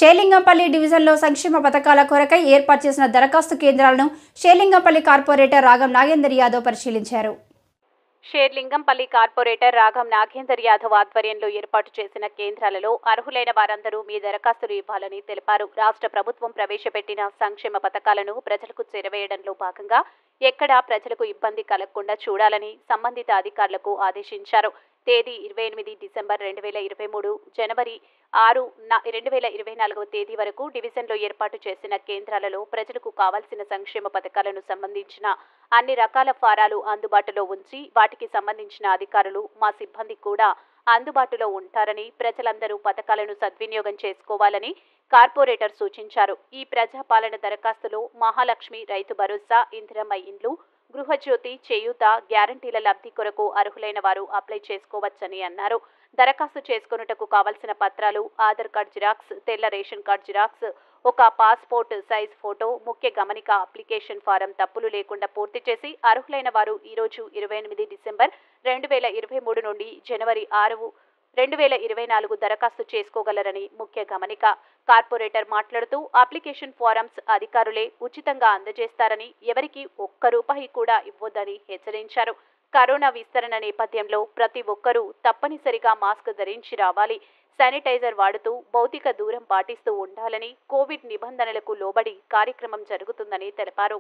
షేర్లింగంపల్లి డివిజన్లో సంక్షేమ పథకాల కొరకై ఏర్పాటు చేసిన దరఖాస్తు కేంద్రాలను షేర్లింగంపల్లి కార్పొరేటర్ రాగం నాగేందర్ యాదవ్ పరిశీలించారు. షేర్లింగంపల్లి కార్పొరేటర్ రాగం నాగేందర్ యాదవ్ ఆధ్వర్యంలో ఏర్పాటు చేసిన కేంద్రాలలో అర్హులైన వారందరూ మీ దరఖాస్తులు ఇవ్వాలని తెలిపారు. రాష్ట్ర ప్రభుత్వం ప్రవేశపెట్టిన సంక్షేమ పథకాలను ప్రజలకు చేరవేయడంలో భాగంగా ఎక్కడా ప్రజలకు ఇబ్బంది కలగకుండా చూడాలని సంబంధిత అధికారులకు ఆదేశించారు. తేదీ 28 డిసెంబర్ 2023, జనవరి 6, 2024 తేదీ వరకు డివిజన్లో ఏర్పాటు చేసిన కేంద్రాలలో ప్రజలకు కావాల్సిన సంక్షేమ పథకాలను సంబంధించిన అన్ని రకాల ఫారాలు అందుబాటులో ఉంచి వాటికి సంబంధించిన అధికారులు మా సిబ్బంది కూడా అందుబాటులో ఉంటారని, ప్రజలందరూ పథకాలను సద్వినియోగం చేసుకోవాలని కార్పొరేటర్ సూచించారు. ఈ ప్రజాపాలన దరఖాస్తులో మహాలక్ష్మి రైతు భరోసా, ఇందిరమ్మ ఇండ్లు, గృహజ్యోతి, చేయూత, గ్యారంటీల లబ్ధి కొరకు అర్హులైన వారు అప్లై చేసుకోవచ్చని అన్నారు. దరఖాస్తు చేసుకొనుటకు కావలసిన పత్రాలు ఆధార్ కార్డ్ జిరాక్స్, తెల్ల రేషన్ కార్డ్ జిరాక్స్, ఒక పాస్పోర్ట్ సైజ్ ఫోటో, ముఖ్య గమనిక అప్లికేషన్ ఫారం తప్పులు లేకుండా పూర్తి చేసి అర్హులైన వారు ఈరోజు 28 డిసెంబర్ 2023 నుండి జనవరి 6, 2024 దరఖాస్తు చేసుకోగలరని ముఖ్య గమనిక. కార్పొరేటర్ మాట్లాడుతూ అప్లికేషన్ ఫారమ్స్ అధికారులే ఉచితంగా అందజేస్తారని, ఎవరికి ₹1 కూడా ఇవ్వొద్దని హెచ్చరించారు. కరోనా విస్తరణ నేపథ్యంలో ప్రతి ఒక్కరూ తప్పనిసరిగా మాస్క్ ధరించి రావాలి, శానిటైజర్ వాడుతూ భౌతిక దూరం పాటిస్తూ ఉండాలని, కోవిడ్ నిబంధనలకు లోబడి కార్యక్రమం జరుగుతుందని తెలిపారు.